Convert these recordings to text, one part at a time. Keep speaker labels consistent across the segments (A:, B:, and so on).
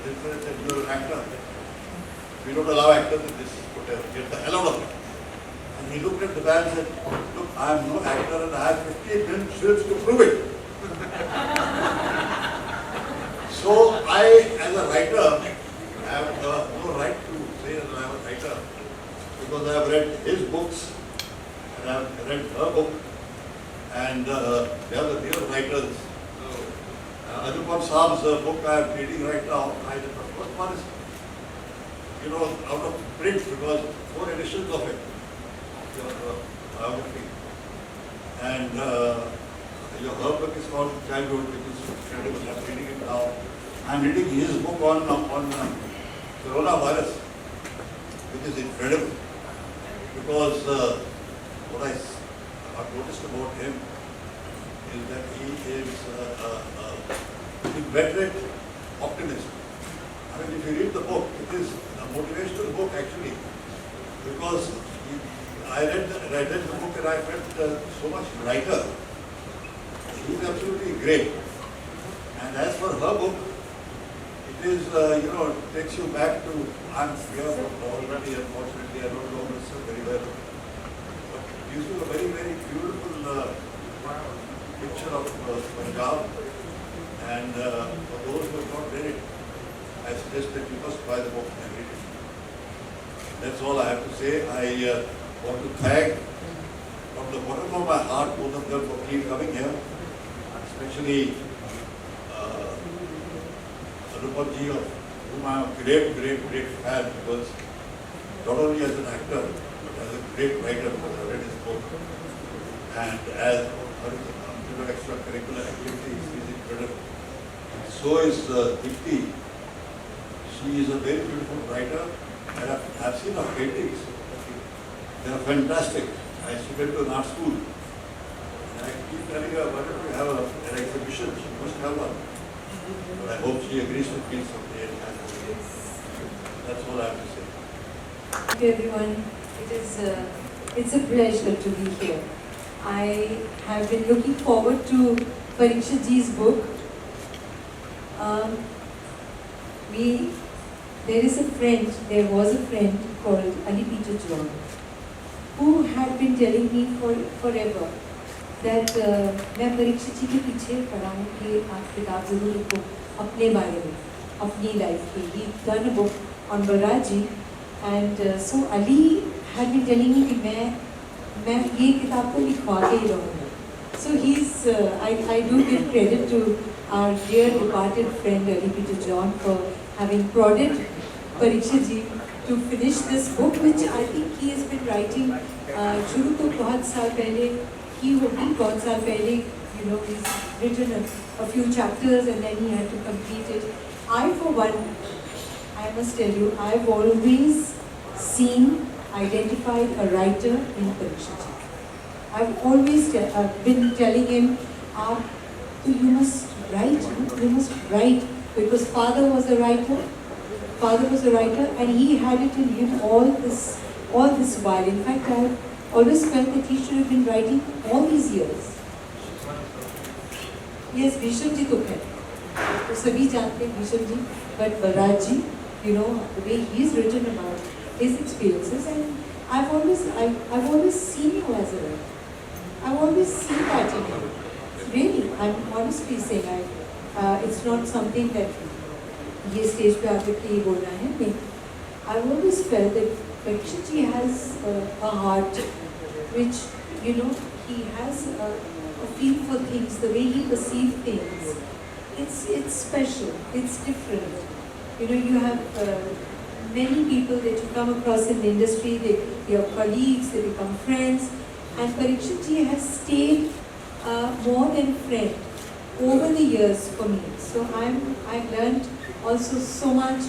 A: They said, you're an actor. We don't allow actors in this hotel. Get the hell out of it. And he looked at the man and said, look, I am no actor and I have 58 films to prove it. So I, as a writer, have no right to say that I am a writer because I have read his books and I have read her book and they are the real writers. Anupam Saab's book I am reading right now. The first one is, out of print because 4 editions of it, your biography. And her book is called Childhood, which is incredible. I'm reading it now. I'm reading his book on coronavirus, which is incredible. Because what I've noticed about him is that he is inveterate optimist. I mean, if you read the book, it is a motivational book actually, because I read the book and I felt so much brighter. She is absolutely great. And as for her book, it is, takes you back to, I'm here already, unfortunately, I don't know myself very well. But it gives you a very, very beautiful picture of Punjab. And for those who have not read it, I suggest that you must buy the book and read it. That's all I have to say. I want to thank from the bottom of my heart both of them for keep coming here, especially Anupam ji, of whom I am a great fan, because not only as an actor, but as a great writer, because I read his book. And as extracurricular activities, he is incredible. So is Dipti. She is a very beautiful writer, and I've seen her paintings. They are fantastic. I went to an art school, and I keep telling her, why don't we have an exhibition? She must have one. But I hope she agrees with me someday. That's all I have to say.
B: Thank you, everyone. It's a pleasure to be here. I have been looking forward to Parikshit ji's book. There was a friend called Ali Peter John, who had been telling me forever that मैं परीक्षित जी के पीछे पढ़ा हूँ कि आप किताब ज़रूर लिखो अपने बारे में, अपनी लाइफ की. He'd done a book on Balraj ji, and so Ali had been telling me कि मैं ये किताब को लिखवा के ही रहूँगा. So I do give credit to our dear departed friend Ali Peter John for having prodded Parikshit ji to finish this book, which I think he has been writing शुरू तो बहुत साल पहले की होगी, बहुत साल पहले, he's written a few chapters and then he had to complete it. I, for one, I must tell you, I've always identified a writer in Parikshit ji. I've always been telling him, you must write, because father was a writer, and he had it in him all this while. In fact, I always felt that he should have been writing all these years. Yes, Bhisham ji तो है, तो सभी जानते हैं Bhisham ji, but Balraj ji, the way he's written about his experiences, and I've always seen you as a writer. I've always seen that in him. Really, I'm honestly saying, it's not something that ये stage पे आकर के ये बोलना है. नहीं, I've always felt that Parikshit ji has a heart which, he has a feel for things, the way he perceives things. It's special, it's different. You have many people that you come across in the industry, they are colleagues, they become friends, and Parikshit ji has stayed more than friend over the years for me. So I've learned also so much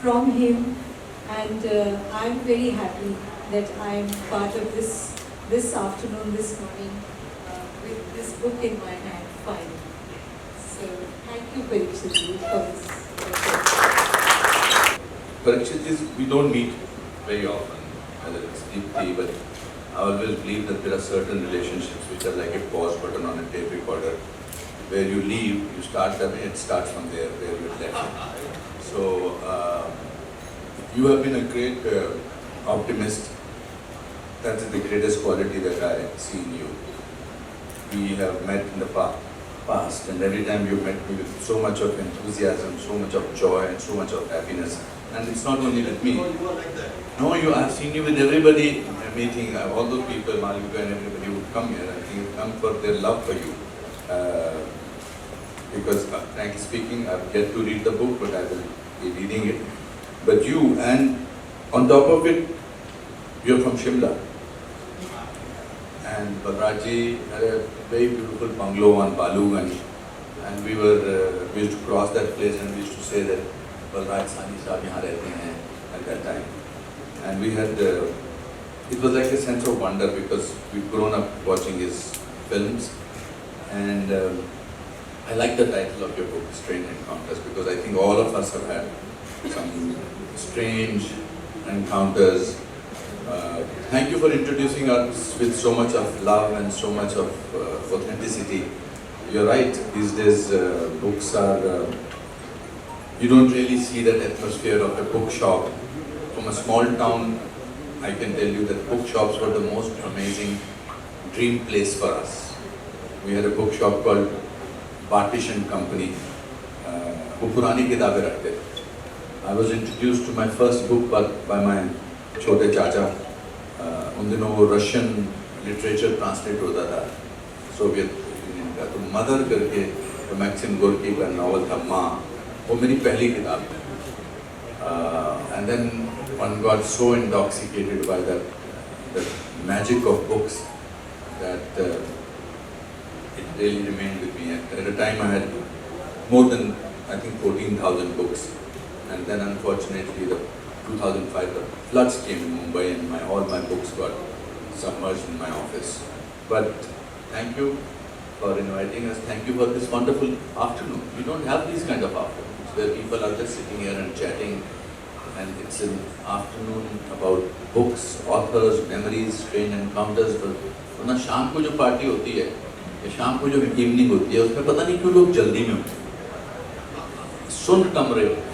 B: from him, and I'm very happy that I'm part of this afternoon, this morning, with this book in my hand finally. So thank you, Parikshit ji, for this.
C: Parikshit ji, we don't meet very often, whether it's Deepti, but I always believe that there are certain relationships which are like a pause button on a tape recorder. Where you leave, you start the way, it starts from there, where you left. So So you have been a great optimist. That is the greatest quality that I see in you. We have met in the past, and every time you met me with so much of enthusiasm, so much of joy, and so much of happiness. And it's not only with me.
A: No, you are like that.
C: No, I've seen you with everybody meeting, all those people, Malvika and everybody would come here. I think come for their love for you. Because frankly speaking, I've yet to read the book, but I will be reading it. But you, and on top of it, you're from Shimla. And Balraji had a very beautiful bungalow on Baluganj. And we used to cross that place and we used to say that Balraj Sani Sahab yahan rehte hain at that time. And we had, it was like a sense of wonder because we'd grown up watching his films. And I like the title of your book, Strange Encounters, because I think all of us have had some strange encounters. Thank you for introducing us with so much of love and so much of authenticity. You're right, these days books are, you don't really see that atmosphere of a bookshop. From a small town, I can tell you that bookshops were the most amazing dream place for us. We had a bookshop called Partition Company. वो पुरानी किताबें रखते थे. I was introduced to my first book by my छोटे चाचा. उन दिनों वो Russian literature translate होता था Soviet Union का. तो मदर करके तो मैक्सिम गोर्की का नॉवल था माँ. वो मेरी पहली किताब थी. And then one got so intoxicated by the magic of books that it really remained with me. At a time I had more than, I think, 14,000 books. And then unfortunately the 2005, the floods came in Mumbai and all my books got submerged in my office. But thank you for inviting us. Thank you for this wonderful afternoon. We don't have these kind of afternoons where people are just sitting here and chatting. And it's an afternoon about books, authors, memories, strange encounters. वरना शाम को जो party होती है, या शाम को जो इवनिंग होती है, उसमें पता नहीं क्यों लोग जल्दी में होते हैं, सुन कम रहे होते हैं,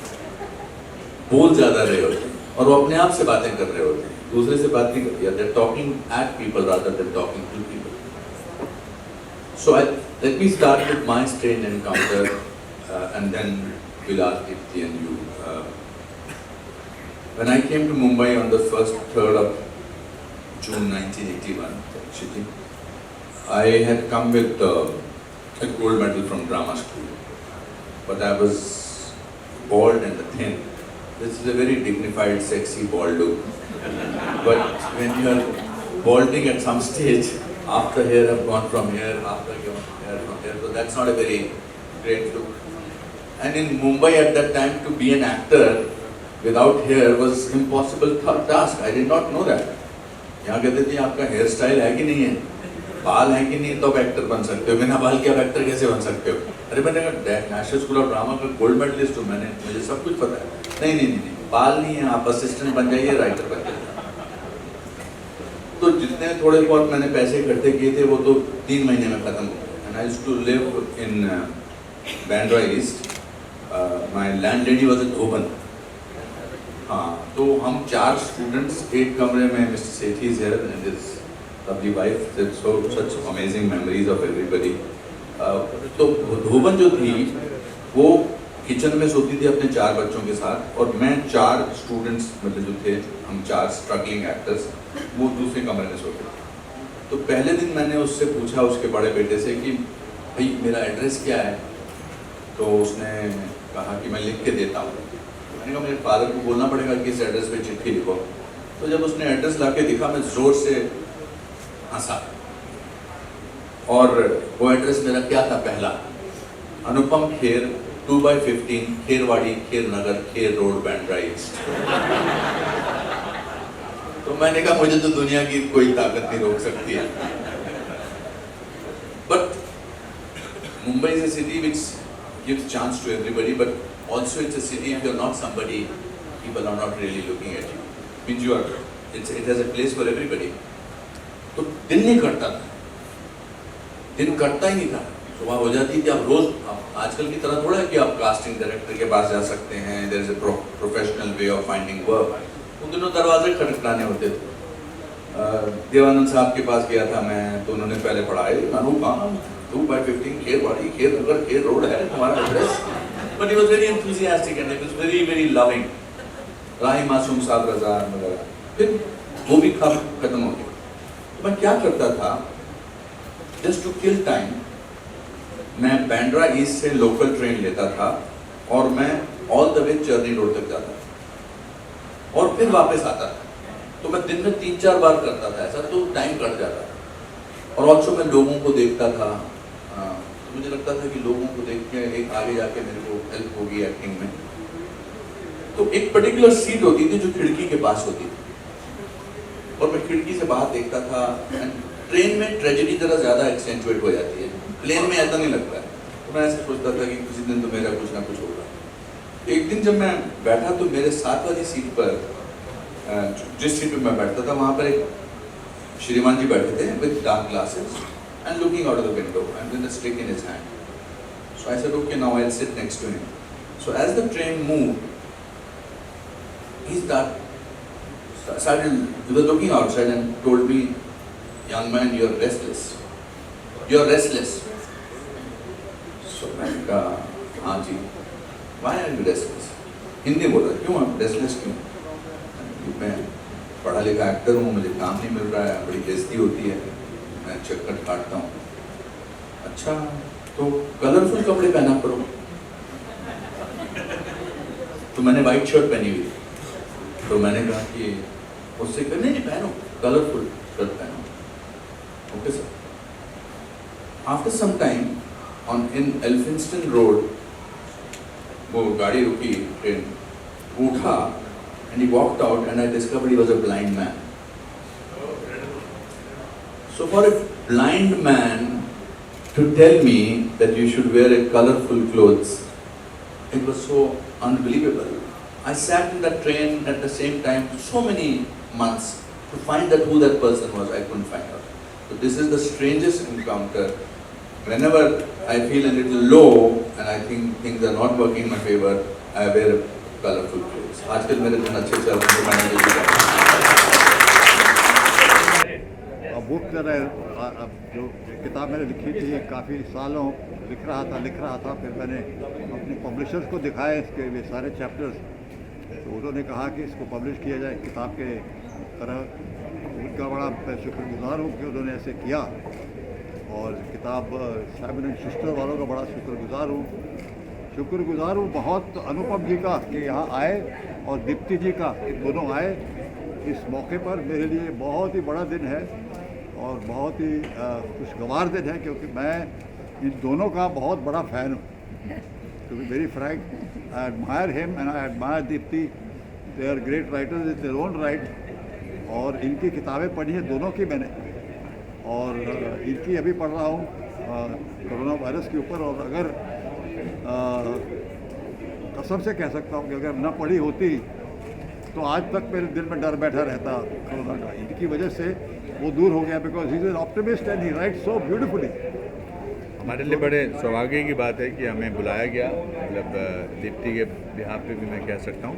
C: बोल ज़्यादा रहे होते हैं, और वो अपने आप से बातें कर रहे होते हैं, दूसरे से बात नहीं करते. They're talking at people rather than talking to people. So let me start with my strange encounter, and then we'll ask Dipti and you. When I came to Mumbai on the 3rd of June 1981, actually, I had come with a gold medal from drama school, but I was bald and thin. This is a very dignified, sexy bald look. But when you are balding at some stage, after hair have gone from here, after hair from here, so that's not a very great look. And in Mumbai at that time, to be an actor without hair was impossible task. I did not know that. यहाँ कहते थे आपका hair style है कि नहीं है, बाल है कि नहीं, तो आप एक्टर बन सकते हो. बिना बाल के आप एक्टर कैसे बन सकते हो? अरे मैंने कहा नेशनल स्कूल ऑफ ड्रामा का गोल्ड मेडलिस्ट हूँ, मुझे सब कुछ पता है. नहीं, बाल नहीं है, आप असिस्टेंट बन जाइए, राइटर बन जाइए. तो जितने थोड़े बहुत मैंने पैसे इकट्ठे किए थे वो तो 3 महीने में खत्म हो गए. And I used to live in Bandra East. My landlady was a Dhoban. हाँ, तो हम 4 स्टूडेंट्स एक कमरे में. Mister Sethi is here and his lovely wife. So such amazing memories of everybody. तो धोबन जो थी वो किचन में सोती थी अपने 4 बच्चों के साथ, और मैं 4 स्टूडेंट्स मतलब जो थे, हम 4 स्ट्रगलिंग एक्टर्स, वो दूसरे कमरे में सोते थे. तो पहले दिन मैंने उससे पूछा, उसके बड़े बेटे से, कि भाई मेरा एड्रेस क्या है. तो उसने कहा कि मैं लिख के देता हूँ. मैंने कहा मेरे फादर को बोलना पड़ेगा कि इस एड्रेस पे चिट्ठी लिखो. तो जब उसने एड्रेस ला के दिखा, मैं ज़ोर से हंसा. और वो एड्रेस मेरा क्या था? पहला, अनुपम खेर, 2/15, खेरवाड़ी, खेर नगर, खेर रोड, बैंड्रा ईस्ट. तो मैंने कहा मुझे तो दुनिया की कोई ताकत नहीं रोक सकती है. But Mumbai is a city which gives chance to everybody, but also it's a city, if you're not somebody, people are not really looking at you. Means you are, it has a place for everybody. तो दिन नहीं कटता था, दिन कटता ही नहीं था. तो वहाँ हो जाती थी। आप रोज आजकल की तरह थोड़ा है कि आप कास्टिंग डायरेक्टर के पास जा सकते हैं, there is a professional way of finding work. उन दिनों दरवाजे खटखटाने होते थे। देवानंद साहब के पास गया था मैं, तो उन्होंने पहले पढ़ाए अनूप 2/15 खेरवाड़ी खेर नगर खेर रोड है तुम्हारा address. But he was very enthusiastic and he was very very loving. Rahi Masoom sahab रजा वगैरह, फिर वो भी खत्म हो गया। तो मैं क्या करता था, जस्ट टू किल टाइम, मैं बैंड्रा ईस्ट से लोकल ट्रेन लेता था और मैं all the way Charni road तक जाता था और फिर वापस आता था। तो मैं दिन में 3-4 बार करता था ऐसा, तो टाइम कट जाता था। और ऑल्सो मैं लोगों को देखता था, तो मुझे लगता था कि लोगों को देख के एक आगे जाके मेरे को हेल्प होगी एक्टिंग में। तो एक पर्टिकुलर सीट होती थी जो खिड़की के पास होती थी और मैं खिड़की से बाहर देखता था। ट्रेन में ट्रेजेडी जरा ज़्यादा एक्सेंचुएट हो जाती है, प्लेन में ऐसा नहीं लगता है। तो मैं ऐसे सोचता था कि किसी दिन तो मेरा कुछ ना कुछ होगा। एक दिन जब मैं बैठा तो मेरे साथ वाली सीट पर, जिस सीट पे मैं बैठता था वहाँ पर एक श्रीमान जी बैठे थे with dark glasses and looking out of the window and with a stick in his hand. So I said okay now I will sit next to him. So as the train moved, he was looking outside and told me, young man, you are restless. You are restless. So मैंने कहा, हाँ जी, why are you restless? Hindi बोला, क्यों आप restless क्यों? मैं पढ़ा लिखा एक्टर हूँ, मुझे काम नहीं मिल रहा है, बड़ी बेइज्जती होती है, मैं चक्कर काटता हूँ। अच्छा, तो कलरफुल कपड़े पहना करो। तो मैंने वाइट शर्ट पहनी हुई, तो मैंने कहा कि उससे नहीं पहनो, कलरफुल शर्ट पहनो। Okay sir. After some time on in Elphinstone road, वो गाड़ी रुकी, ट्रेन, उठा and he walked out and I discovered he was a blind man. So for a blind man to tell me that you should wear a colorful clothes, it was so unbelievable. I sat in that train at the same time for so many months to find out who that person was. I couldn't find out. So this is the strangest encounter. Whenever I feel a little low and I think things are not working in my favor, I wear colorful clothes. आजकल मेरे दिन अच्छे चल रहे हैं तो मैंने
A: book जो किताब मैंने लिखी थी, ये काफ़ी सालों लिख रहा था। फिर मैंने अपने पब्लिशर्स को दिखाए इसके ये सारे चैप्टर्स, तो उन्होंने कहा कि इसको पब्लिश किया जाए किताब के तरह। उनका बड़ा मैं शुक्रगुजार हूँ कि उन्होंने ऐसे किया, और किताब साइमन एंड सिस्टर वालों का बड़ा शुक्रगुजार हूँ बहुत अनुपम जी का कि यहाँ आए, और दीप्ति जी का कि दोनों आए इस मौके पर। मेरे लिए बहुत ही बड़ा दिन है और बहुत ही खुशगवार दिन है, क्योंकि मैं इन दोनों का बहुत बड़ा फ़ैन हूँ। To be very frank, I admire him and I admire Deepti. They are great writers in their own right, और इनकी किताबें पढ़ी हैं दोनों की मैंने, और इनकी अभी पढ़ रहा हूँ कोरोना वायरस के ऊपर। और अगर कसम से कह सकता हूँ कि अगर न पढ़ी होती तो आज तक मेरे दिल में डर बैठा रहता कोरोना का। इनकी वजह से वो दूर हो गया, because he is an optimist and he rights so beautifully.
D: हमारे लिए बड़े सौभाग्य की बात है कि हमें बुलाया गया, मतलब दीप्ति के बिहाफ पे भी मैं कह सकता हूँ।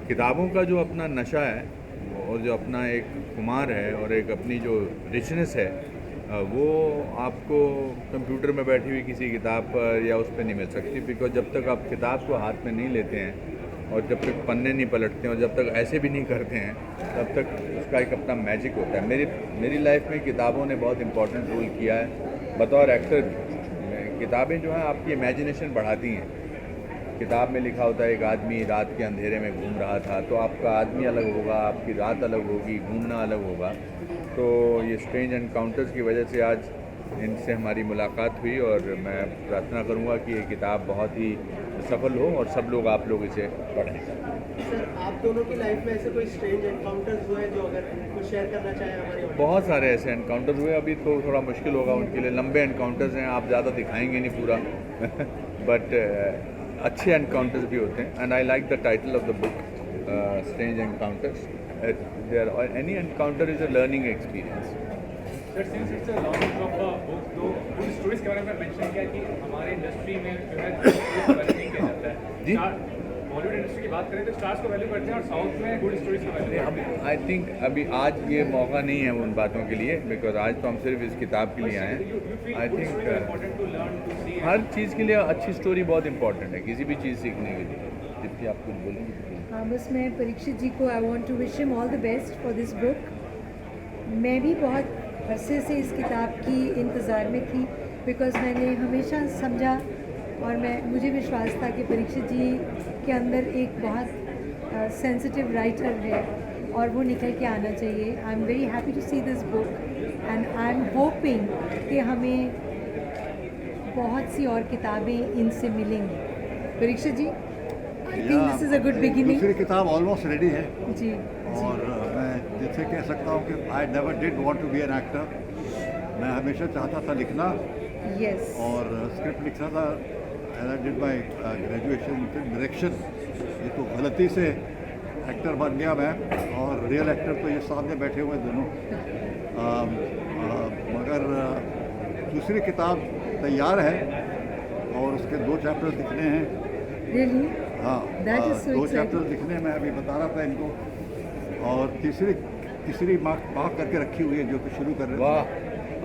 D: किताबों का जो अपना नशा है और जो अपना एक खुमार है और एक अपनी जो रिचनेस है, वो आपको कंप्यूटर में बैठी हुई किसी किताब पर या उस पर नहीं मिल सकती। बिकॉज जब तक आप किताब को हाथ में नहीं लेते हैं और जब तक पन्ने नहीं पलटते हैं और जब तक ऐसे भी नहीं करते हैं, तब तक उसका एक अपना मैजिक होता है। मेरी लाइफ में किताबों ने बहुत इम्पोर्टेंट रोल किया है बतौर एक्टर। किताबें जो हैं आपकी इमेजिनेशन बढ़ाती हैं। किताब में लिखा होता है एक आदमी रात के अंधेरे में घूम रहा था, तो आपका आदमी अलग होगा, आपकी रात अलग होगी, घूमना अलग होगा। तो ये स्ट्रेंज एनकाउंटर्स की वजह से आज इनसे हमारी मुलाकात हुई, और मैं प्रार्थना करूंगा कि ये किताब बहुत ही सफल हो और सब लोग आप लोग इसे पढ़ें।
E: सर, आप दोनों की लाइफ में ऐसे कोई स्ट्रेंज एनकाउंटर्स हुए जो अगर कुछ शेयर करना चाहें हमारे?
D: बहुत सारे ऐसे एनकाउंटर्स हुए, अभी तो थोड़ा मुश्किल होगा उनके लिए, लंबे एनकाउंटर्स हैं, आप ज़्यादा दिखाएंगे नहीं पूरा बट अच्छे एनकाउंटर्स भी होते हैं। And I like the title of the book, strange encounters. Any encounter is a learning experience.
F: Sir since it's a launch of a book तो गुड स्टोरीज के बारे में मेंशन किया कि हमारे इंडस्ट्री में जो है वैल्यू नहीं किया जाता
D: जी।
F: है बॉलीवुड इंडस्ट्री की बात करें तो स्टार्स को वैल्यू करते हैं और साउथ में गुड स्टोरीज को वैल्यू करते हैं।
D: आई थिंक अभी आज ये मौका नहीं है उन बातों के लिए, बिकॉज आज तो हम सिर्फ इस किताब के लिए आए हैं। I think
F: important to learn to see
D: हर चीज़ के लिए अच्छी स्टोरी बहुत इंपॉर्टेंट है, किसी भी चीज़ सीखने के लिए। जितनी आप कुछ बोलेंगे।
G: हाँ, बस मैं परीक्षित जी को I want to wish him all the best for this book. मैं भी बहुत अरसे से इस किताब की इंतज़ार में थी, बिकॉज़ मैंने हमेशा समझा और मुझे विश्वास था कि परीक्षित जी के अंदर एक बहुत सेंसिटिव राइटर है और वो निकल के आना चाहिए। I am very happy to see this book and I am hoping कि हमें बहुत सी और किताबें इनसे मिलेंगी। Parikshit ji, I think this is a good beginning.
A: दूसरी किताब ऑलमोस्ट रेडी है
G: जी
A: और मैं जिससे कह सकता हूँ कि I never did want to be an actor. मैं हमेशा चाहता था लिखना
G: यस
A: और स्क्रिप्ट लिखता था। And I did my graduation in direction. ये तो गलती से एक्टर बन गया मैं, और रियल एक्टर तो ये सामने बैठे हुए दोनों। मगर दूसरी किताब तैयार है और उसके 2 चैप्टर्स लिखने हैं।
G: रियली
A: हाँ,
G: That is so
A: 2
G: exciting.
A: Chapters लिखने में अभी बता रहा था इनको, और तीसरी मार्क करके रखी हुई है जो कि शुरू कर रहे हैं।
D: वाह,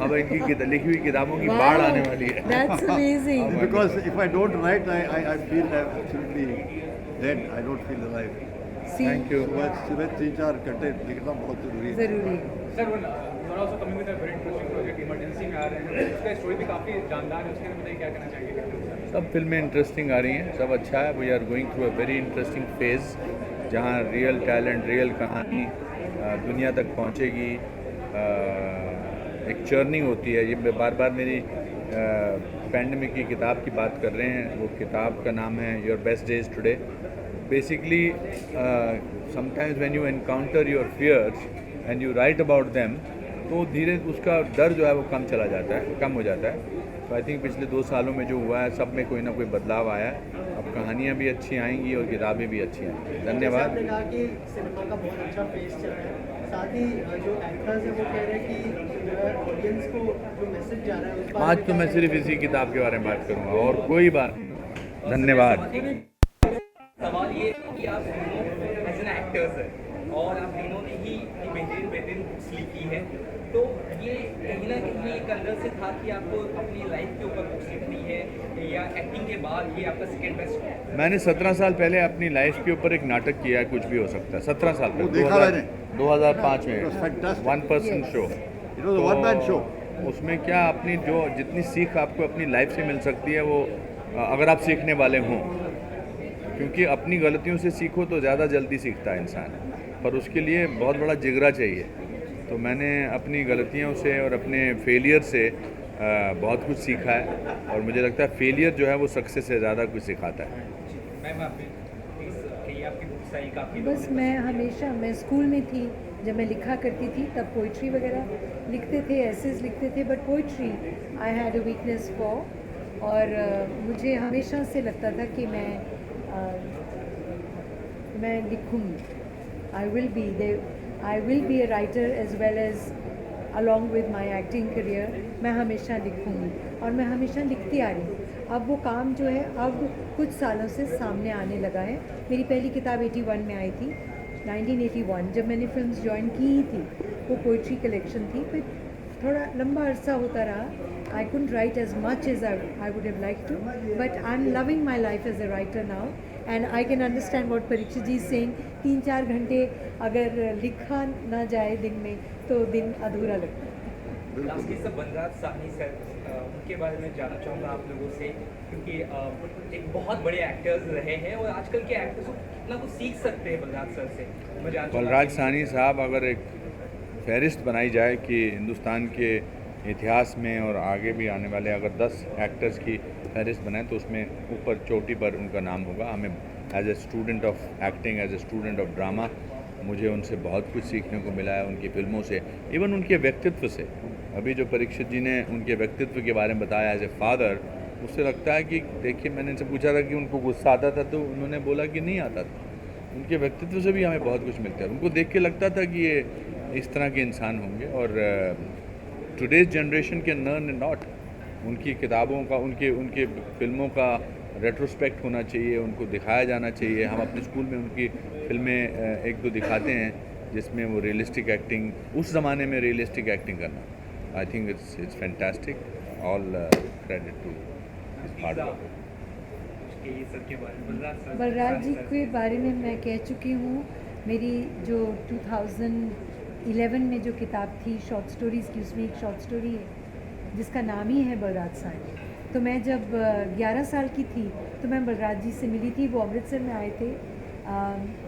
D: अब इनकी लिखी हुई किताबों की बाढ़ आने वाली है।
G: That's amazing.
A: Because if I don't write, I feel absolutely dead. I don't feel alive.
G: See
D: thank you.
A: सुबह 3-4 घंटे लिखना बहुत जरूरी है।
G: जरूरी
F: sir one also coming with a very interesting project Emergency में आ रहे हैं, उसका स्टोरी भी काफ़ी जानदार है, उसके लिए बताइए क्या कहना चाहिए।
D: सब फिल्में इंटरेस्टिंग आ रही हैं, सब अच्छा है। We are going through a very interesting phase जहाँ रियल टैलेंट, रियल कहानी दुनिया तक पहुँचेगी। एक चर्निंग होती है। ये बार बार मेरी पैंडेमिक की किताब की बात कर रहे हैं। वो किताब का नाम है your best days today. Basically sometimes when you encounter your fears and you write about them, तो धीरे उसका डर जो है वो कम हो जाता है। तो आई थिंक पिछले 2 सालों में जो हुआ है, सब में कोई ना कोई बदलाव आया है। अब कहानियाँ भी अच्छी आएंगी और किताबें भी अच्छी आएंगी। धन्यवाद।
E: आपने कहा कि सिनेमा का बहुत अच्छा फेस चल रहा है, साथ ही जो एक्टर्स हैं वो कह रहे हैं कि जो है ऑडियंस को जो मैसेज जा रहा है उस बारे
D: आज
E: में
D: तो मैं
E: क्या
D: सिर्फ इसी किताब के बारे में बात करूँगा और कोई बात नहीं। धन्यवाद।
H: सवाल ये है कि आप दोनों एज एन एक्टर्स हैं और आप दोनों ने ही बेहतरीन बुक्स लिखी है, तो ये कहीं ना कहीं एक अंदर से था कि आपको अपनी लाइफ के ऊपर बुक्स लिखनी है या एक्टिंग के बाद ये आपका सेकेंड बेस्ट है?
D: मैंने 17 साल पहले अपनी लाइफ के ऊपर एक नाटक किया है, कुछ भी हो सकता है। 17 साल
A: वो
D: पहले
A: देखा मैंने।
D: 2005
A: It was
D: में
A: fantastic.
D: 1 person show.
A: It was a one-man show.
D: उसमें क्या अपनी जो जितनी सीख आपको अपनी लाइफ से मिल सकती है वो अगर आप सीखने वाले हों, क्योंकि अपनी गलतियों से सीखो तो ज़्यादा जल्दी सीखता है इंसान, पर उसके लिए बहुत बड़ा जिगरा चाहिए। तो मैंने अपनी गलतियों से और अपने फेलियर से बहुत कुछ सीखा है और मुझे लगता है फेलियर जो है वो सक्सेस से ज़्यादा कुछ सिखाता है।
H: मैम आप प्लीज़ कहिए, आपकी बुक्स आई काफ़ी
G: बस मैं स्कूल में थी जब मैं लिखा करती थी, तब पोइट्री वगैरह लिखते थे, एसेज लिखते थे, but poetry I had a weakness for. और मुझे हमेशा से लगता था कि मैं लिखूँगी। I will be a writer as well as along with my acting career. मैं हमेशा लिखूँगी और मैं हमेशा लिखती आ रही हूँ। अब वो काम जो है अब कुछ सालों से सामने आने लगा है। मेरी पहली किताब 81 में आई थी, 1981 जब मैंने फिल्म्स ज्वाइन की ही थी। वो पोइट्री कलेक्शन थी, फिर थोड़ा लंबा अरसा होता रहा। I couldn't write as much as I would have liked to, but I'm loving my life as a writer now, and I can understand what Parikshit ji is saying. 3-4 घंटे अगर लिखा ना जाए दिन में तो दिन अधूरा लगता है।
H: Lastly sir Balraj Sahni sir, उनके बारे में जानना चाहूँगा आप लोगों से, क्योंकि एक बहुत बड़े एक्टर्स रहे हैं और आजकल के एक्टर्स को कितना कुछ सीख सकते हैं बलराज सर से। मैं जानना
D: बलराज साहनी साहब, अगर एक फहरिस्त बनाई जाए कि हिंदुस्तान के इतिहास में और आगे भी आने वाले अगर 10 एक्टर्स की फहरिस्त बनाएं तो उसमें ऊपर चोटी पर उनका नाम होगा। हमें as a student of acting, as a student of drama, मुझे उनसे बहुत कुछ सीखने को मिला है, उनकी फिल्मों से, इवन उनके व्यक्तित्व से। अभी जो परीक्षित जी ने उनके व्यक्तित्व के बारे में बताया एज ए फादर, उससे लगता है कि देखिए, मैंने इनसे पूछा था कि उनको गुस्सा आता था तो उन्होंने बोला कि नहीं आता था। उनके व्यक्तित्व से भी हमें बहुत कुछ मिलता है। उनको देख के लगता था कि ये इस तरह के इंसान होंगे और today's generation can learn and not. उनकी किताबों का, उनके उनके फिल्मों का रेट्रोस्पेक्ट होना चाहिए, उनको दिखाया जाना चाहिए। हम अपने स्कूल में उनकी फिल्में एक दो दिखाते हैं जिसमें वो रियलिस्टिक एक्टिंग, उस ज़माने में रियलिस्टिक एक्टिंग करना, I think it's fantastic. All credit to his hard work.
H: ये सब के बारे में
G: बलराज जी के बारे में मैं कह चुकी हूँ। मेरी जो 2011 में जो किताब थी शॉर्ट स्टोरीज़ की, उसमें एक शॉर्ट स्टोरी है जिसका नाम ही है बलराज सानी। तो मैं जब 11 साल की थी तो मैं बलराज जी से मिली थी। वो अमृतसर में आए थे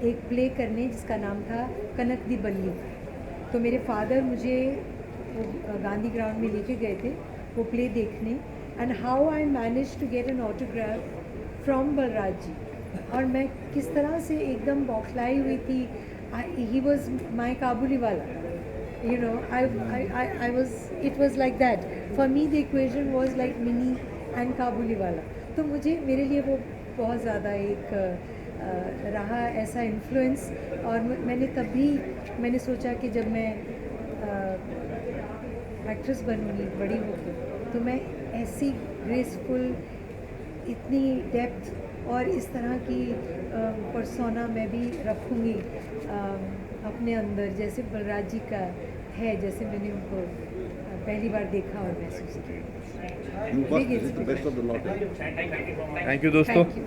G: एक प्ले करने जिसका नाम था कनक दी बल्ली। तो मेरे फादर मुझे गांधी ग्राउंड में लेके गए थे वो प्ले देखने, and how I manage to get an autograph from Balraj ji. और मैं किस तरह से एकदम बौखलाई हुई थी। ही वॉज माई काबुली वाला, you know, I was, it was like that for me, the equation was like mini and काबुली वाला। तो मुझे, मेरे लिए वो बहुत ज़्यादा एक रहा ऐसा इन्फ्लुएंस। और मैंने तभी मैंने सोचा कि जब मैं एक्ट्रेस बनूँगी बड़ी होकर तो मैं ऐसी ग्रेसफुल, इतनी डेप्थ और इस तरह की पर्सोना मैं भी रखूँगी अपने अंदर जैसे बलराज जी का है, जैसे मैंने उनको पहली बार देखा और महसूस किया।
D: थैंक यू दोस्तों।
G: Thank you.